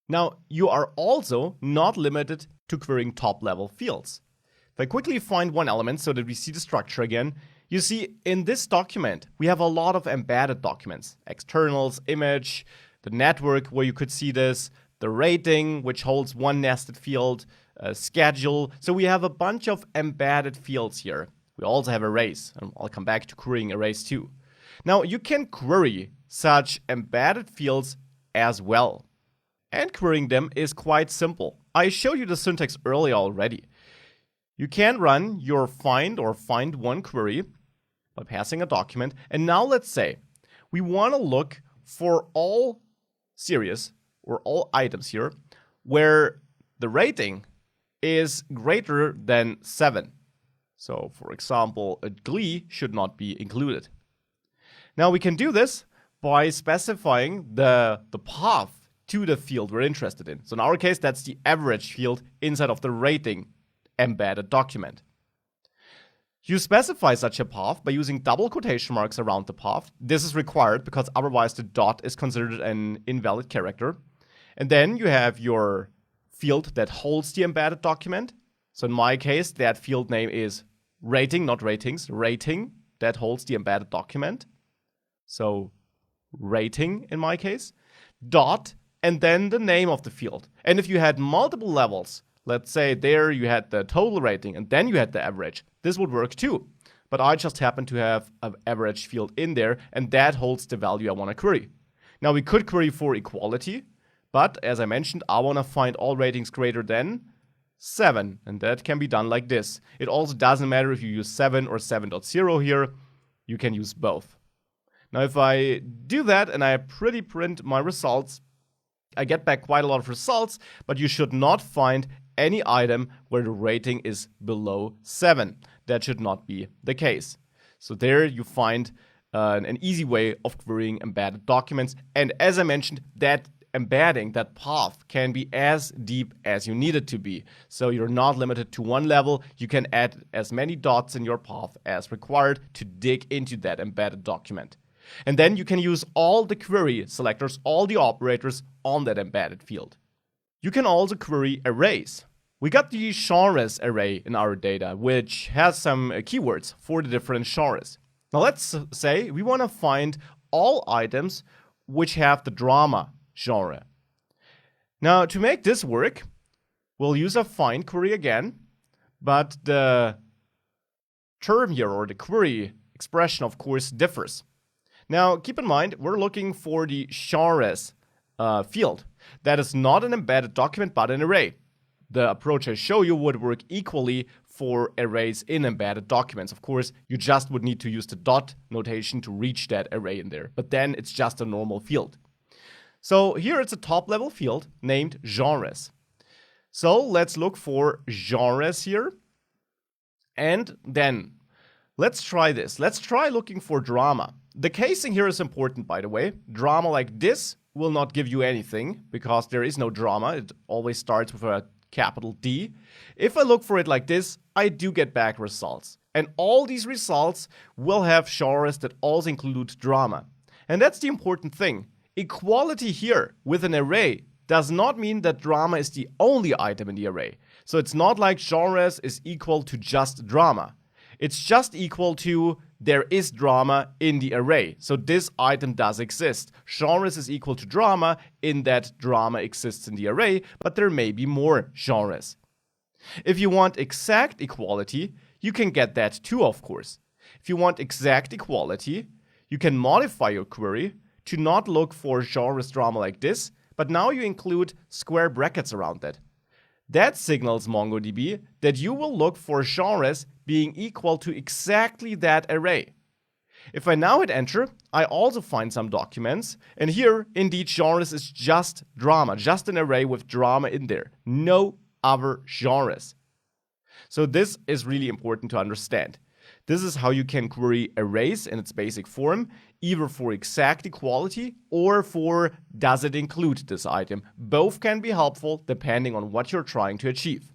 Now, you are also not limited to querying top-level fields. If I quickly find one element so that we see the structure again, you see in this document, we have a lot of embedded documents. Externals, image, the network where you could see this, the rating, which holds one nested field, schedule. So we have a bunch of embedded fields here. We also have arrays, and I'll come back to querying arrays too. Now, you can query such embedded fields as well. And querying them is quite simple. I showed you the syntax earlier already. You can run your find or find one query by passing a document. And now let's say we want to look for all series or all items here where the rating is greater than 7. So for example, a GLI should not be included. Now we can do this by specifying the path to the field we're interested in. So in our case, that's the average field inside of the rating embedded document. You specify such a path by using double quotation marks around the path. This is required because otherwise the dot is considered an invalid character. And then you have your field that holds the embedded document. So in my case, that field name is rating, not ratings, rating that holds the embedded document. So rating in my case, dot, and then the name of the field. And if you had multiple levels, let's say there you had the total rating and then you had the average, this would work too. But I just happen to have an average field in there and that holds the value I want to query. Now we could query for equality, but as I mentioned, I want to find all ratings greater than 7, and that can be done like this. It also doesn't matter if you use 7 or 7.0 here, you can use both. Now if I do that and I pretty print my results, I get back quite a lot of results, but you should not find any item where the rating is below 7. That should not be the case. So there you find an easy way of querying embedded documents. And as I mentioned, that embedding, that path, can be as deep as you need it to be. So you're not limited to one level. You can add as many dots in your path as required to dig into that embedded document. And then you can use all the query selectors, all the operators on that embedded field. You can also query arrays. We got the genres array in our data, which has some keywords for the different genres. Now let's say we want to find all items which have the drama genre. Now to make this work, we'll use a find query again, but the term here or the query expression of course differs. Now keep in mind we're looking for the genres field. That is not an embedded document but an array. The approach I show you would work equally for arrays in embedded documents. Of course, you just would need to use the dot notation to reach that array in there, but then it's just a normal field. So here it's a top-level field named genres. So let's look for genres here. And then let's try this. Let's try looking for drama. The casing here is important, by the way. Drama like this will not give you anything because there is no drama. It always starts with a capital D. If I look for it like this, I do get back results. And all these results will have genres that also include drama. And that's the important thing. Equality here with an array does not mean that drama is the only item in the array. So it's not like genres is equal to just drama. It's just equal to there is drama in the array. So this item does exist. Genres is equal to drama in that drama exists in the array, but there may be more genres. If you want exact equality, you can get that too, of course. If you want exact equality, you can modify your query to not look for genres drama like this, but now you include square brackets around it. That signals MongoDB that you will look for genres being equal to exactly that array. If I now hit enter, I also find some documents, and here, indeed, genres is just drama, just an array with drama in there, no other genres. So this is really important to understand. This is how you can query arrays in its basic form, either for exact equality or for does it include this item. Both can be helpful depending on what you're trying to achieve.